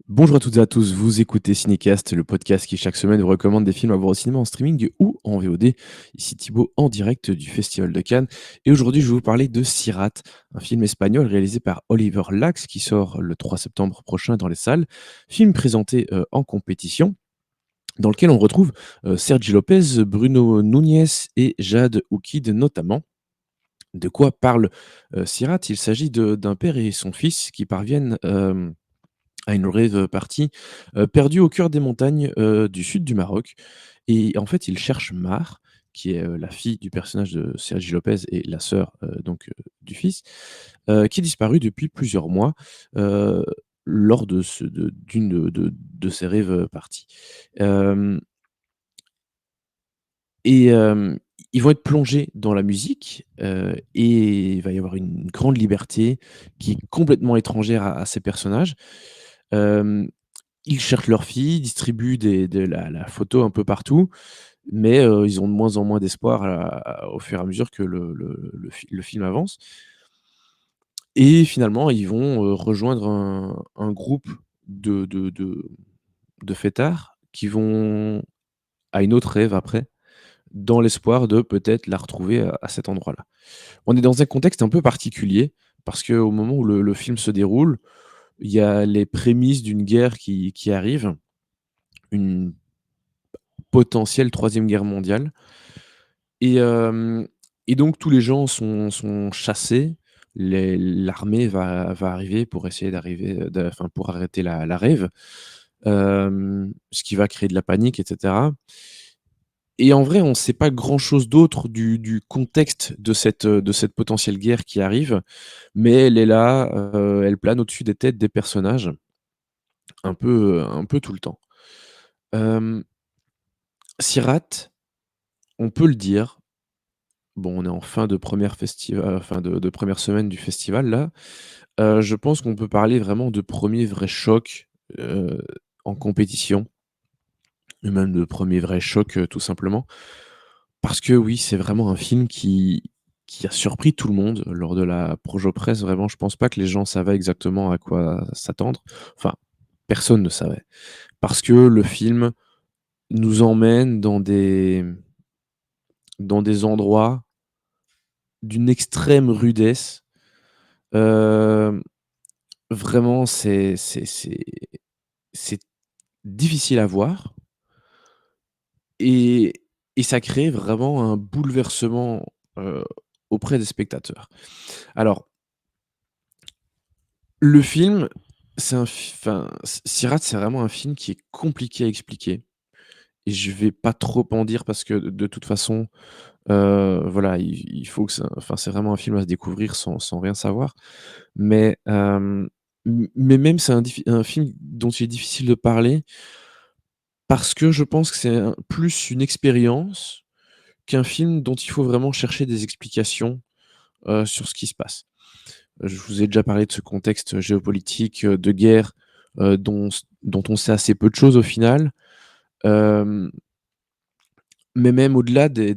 Bonjour à toutes et à tous, vous écoutez Cinécast, le podcast qui chaque semaine vous recommande des films à voir au cinéma en streaming ou en VOD. Ici Thibaut en direct du Festival de Cannes. Et aujourd'hui, je vais vous parler de Sirat, un film espagnol réalisé par Oliver Lax qui sort le 3 septembre prochain dans les salles. Film présenté en compétition, dans lequel on retrouve Sergi Lopez, Bruno Núñez et Jade Oukid notamment. De quoi parle Sirat? Il s'agit d'un père et son fils qui parviennent à une rave party, perdue au cœur des montagnes, du sud du Maroc. Et en fait, il cherche Mar, qui est, la fille du personnage de Sergi Lopez et la sœur, du fils, qui est disparue depuis plusieurs mois, heu, lors de ce d'une de ces rave parties. Hem et ils vont être plongés dans la musique, et il va y avoir une grande liberté qui est complètement étrangère à ces personnages. Hem Ils cherchent leur fille, distribuent de la photo un peu partout, mais ils ont de moins en moins d'espoir au fur et à mesure que le film avance. Et finalement, ils vont rejoindre un groupe de fêtards qui vont à une autre rave après, dans l'espoir de peut-être la retrouver à cet endroit-là. On est dans un contexte un peu particulier parce qu'au moment où le film se déroule, il y a les prémices d'une guerre qui arrive, une potentielle troisième guerre mondiale. Et et donc tous les gens sont chassés. L'armée va arriver pour essayer d'arriver, enfin pour arrêter la rave, ce qui va créer de la panique et cetera. Et en vrai, on ne sait pas grand chose d'autre du contexte de cette potentielle guerre qui arrive, mais elle est là, elle plane au-dessus des têtes des personnages un peu tout le temps. Hem, Sirat, on peut le dire. Bon, on est en fin de première fin de 1re semaine du festival là. Je pense qu'on peut parler vraiment de premier vrai choc, heu, en compétition et même de premier vrai choc, tout simplement. Parce que oui, c'est vraiment un film qui a surpris tout le monde lors de la Projo Press. Vraiment, je pense pas que les gens savaient exactement à quoi s'attendre. Enfin, personne ne savait. Parce que le film nous emmène dans des endroits d'une extrême rudesse. Hem Vraiment, c'est difficile à voir et ça crée vraiment un bouleversement, heu, auprès des spectateurs. Alors, le film, c'est un f enfin, Sirat, c'est vraiment un film qui est compliqué à expliquer et je vais pas trop en dire parce que de toute façon, voilà, il faut que ça enfin, c'est vraiment un film à se découvrir sans rien savoir. Mais, mais même c'est un film dont il est difficile de parler. Parce que je pense que c'est plus une expérience qu'un film dont il faut vraiment chercher des explications, sur ce qui se passe. Je vous ai déjà parlé de ce contexte géopolitique, de guerre, dont on sait assez peu de choses au final. Hem, mais même au-delà de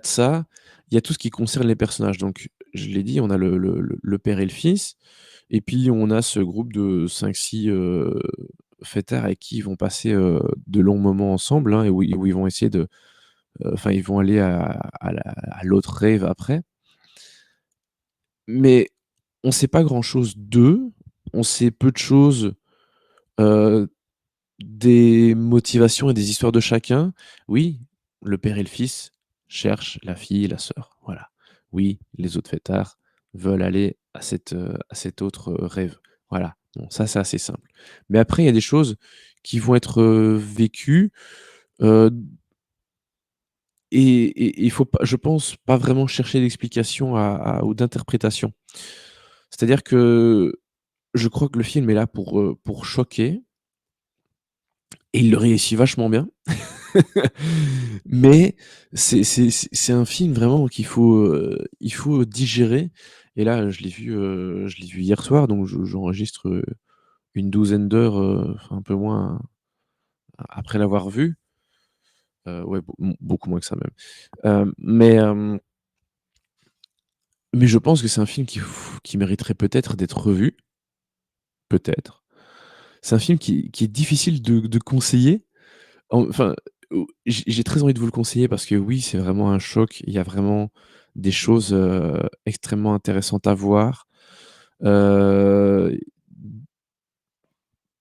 ça, il y a tout ce qui concerne les personnages. Donc je l'ai dit, on a le père et le fils et puis on a ce groupe de 5-6 fêtards avec qui ils vont passer, de longs moments ensemble, hein, et où ils vont essayer de enfin, ils vont aller à l'autre rave après. Mais on sait pas grand-chose d'eux. On sait peu de choses, heu, des motivations et des histoires de chacun. Oui, le père et le fils cherchent la fille et la sœur, voilà. Oui, les autres fêtards veulent aller à cette autre, rave. Voilà. Bon, ça, c'est assez simple. Mais après, il y a des choses qui vont être, vécues, heu et il faut pas, je pense, pas vraiment chercher d'explication à ou d'interprétation. C'est-à-dire que je crois que le film est là pour choquer et il le réussit vachement bien. Mais c'est un film vraiment qu'il faut, il faut digérer et là, je l'ai vu hier soir donc j'enregistre, une douzaine d'heures, enfin un peu moins après l'avoir vu. Ouais, beaucoup moins que ça même. Mais mais je pense que c'est un film qui mériterait peut-être d'être revu, peut-être. c'est un film qui est difficile de conseiller. Enfin, j'ai très envie de vous le conseiller parce que oui, c'est vraiment un choc. Il y a vraiment des choses, extrêmement intéressantes à voir, heu,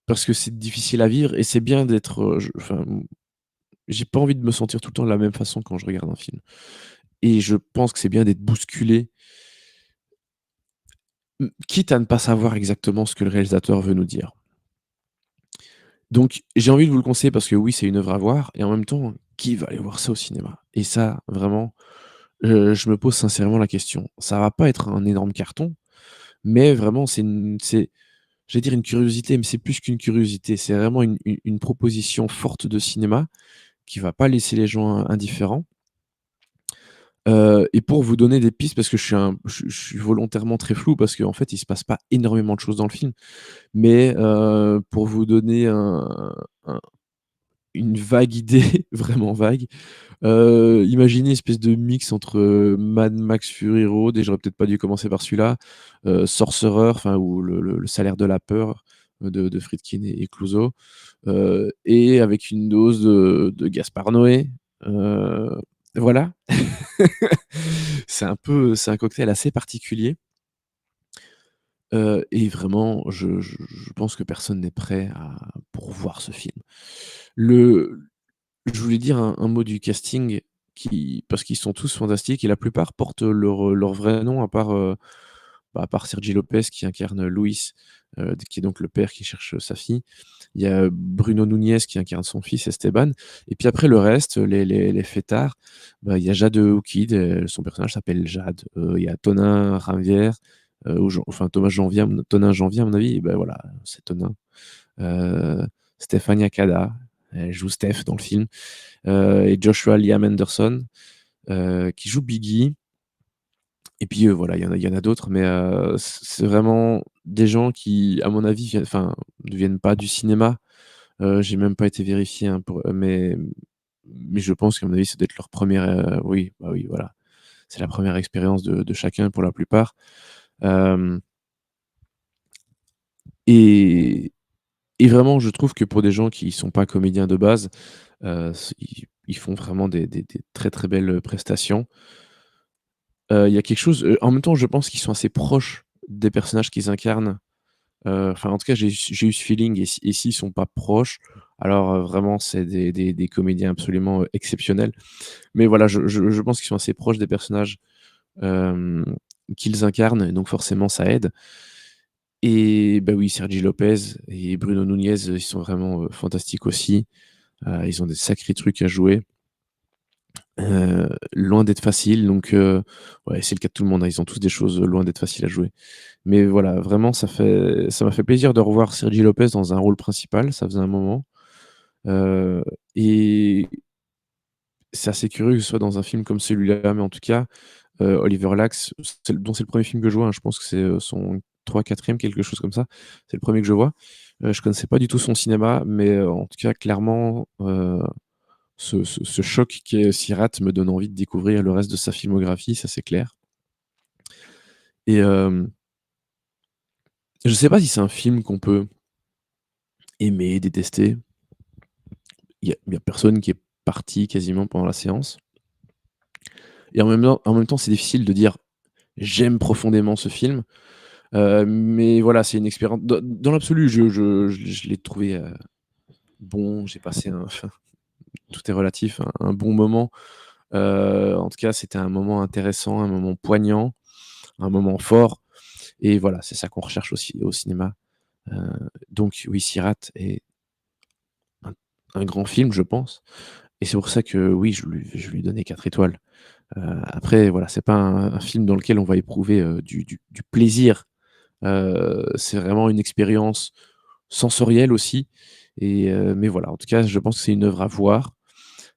parce que c'est difficile à vivre et c'est bien d'être, j'ai pas envie de me sentir tout le temps de la même façon quand je regarde un film et je pense que c'est bien d'être bousculé, quitte à ne pas savoir exactement ce que le réalisateur veut nous dire. Donc j'ai envie de vous le conseiller parce que oui, c'est une œuvre à voir et en même temps, qui va aller voir ça au cinéma? Et ça, vraiment, je me pose sincèrement la question. Ça va pas être un énorme carton, mais vraiment c'est j'allais dire une curiosité, mais c'est plus qu'une curiosité, c'est vraiment une proposition forte de cinéma qui va pas laisser les gens indifférents. Et pour vous donner des pistes, parce que je suis volontairement très flou parce qu'en fait, il se passe pas énormément de choses dans le film, mais pour vous donner un une vague idée, vraiment vague, imaginez une espèce de mix entre, Mad Max Fury Road et j'aurais peut-être pas dû commencer par celui-là, Sorcerer, enfin ou le Salaire de la peur, de Friedkin et Clouseau, et avec une dose de Gaspard Noé, heu, voilà. C'est un cocktail assez particulier, et vraiment je pense que personne n'est prêt pour voir ce film. Le Je voulais dire un mot du casting parce qu'ils sont tous fantastiques et la plupart portent leur vrai nom à part Sergi Lopez qui incarne Luis, qui est donc le père qui cherche sa fille. Il y a Bruno Nunez qui incarne son fils Esteban et puis après le reste, les fêtards, bah, il y a Jade Houkhid, son personnage s'appelle Jade, il y a Tonin Ranvier, ou Thomas Janvier, Tonin Janvier à mon avis, et bah, voilà, c'est Tonin. Heu, Stéphania Cada, elle joue Steph dans le film, et Joshua Liam Anderson, qui joue Biggie et puis, voilà, il y en a d'autres, mais c'est vraiment des gens qui, à mon avis, ne viennent pas du cinéma. J'ai même pas été vérifié, hein, mais je pense qu'à mon avis, ça doit être leur première, oui, bah, oui, voilà. C'est la première expérience de chacun pour la plupart. Hem et et vraiment, je trouve que pour des gens qui sont pas comédiens de base, ils font vraiment des très, très belles prestations. Il y a quelque chose, en même temps, je pense qu'ils sont assez proches des personnages qu'ils incarnent. Enfin, en tout cas, j'ai eu ce feeling et s'ils sont pas proches, alors, vraiment, c'est des comédiens absolument, exceptionnels. Mais voilà, je pense qu'ils sont assez proches des personnages, hem, qu'ils incarnent et donc forcément ça aide et bah, oui, Sergi Lopez et Bruno Nunez, ils sont vraiment, fantastiques aussi. Ils ont des sacrés trucs à jouer. Loin d'être facile donc ouais, c'est le cas de tout le monde, hein, ils ont tous des choses, loin d'être faciles à jouer. Mais voilà, vraiment ça m'a fait plaisir de revoir Sergi Lopez dans un rôle principal, ça faisait un moment, heu et c'est assez curieux que ce soit dans un film comme celui-là, mais en tout cas, Oliver Lax, c'est le premier film que je vois, hein, je pense que c'est, son 3 4e quelque chose comme ça. C'est le premier que je vois. Je connaissais pas du tout son cinéma, mais en tout cas clairement, ce choc qu'est Sirat me donne envie de découvrir le reste de sa filmographie, ça c'est clair et je sais pas si c'est un film qu'on peut aimer, détester. Il y a personne qui est parti quasiment pendant la séance et en même temps, c'est difficile de dire: «J'aime profondément ce film», mais voilà, c'est une expérience dans l'absolu, je l'ai trouvé, bon, j'ai passé un tout est relatif, un bon moment. En tout cas, c'était un moment intéressant, un moment poignant, un moment fort et voilà, c'est ça qu'on recherche aussi au cinéma. Heu, donc oui, Sirat est un un grand film, je pense et c'est pour ça que oui, je lui ai donné 4 étoiles. Après voilà, c'est pas un film dans lequel on va éprouver, du plaisir. C'est vraiment une expérience sensorielle aussi et mais voilà, en tout cas, je pense que c'est une œuvre à voir.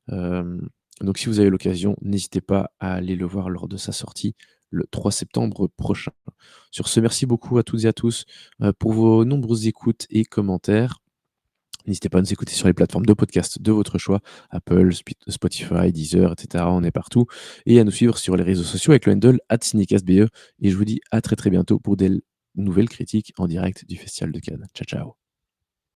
Hem, donc si vous avez l'occasion, n'hésitez pas à aller le voir lors de sa sortie le 3 septembre prochain. Sur ce, merci beaucoup à toutes et à tous, pour vos nombreuses écoutes et commentaires. N'hésitez pas à nous écouter sur les plateformes de podcast de votre choix, Apple, Spotify, Deezer, et cetera, on est partout et à nous suivre sur les réseaux sociaux avec le handle @cinécastBE et je vous dis à très, très bientôt pour des nouvelles critiques en direct du Festival de Cannes. Ciao, ciao.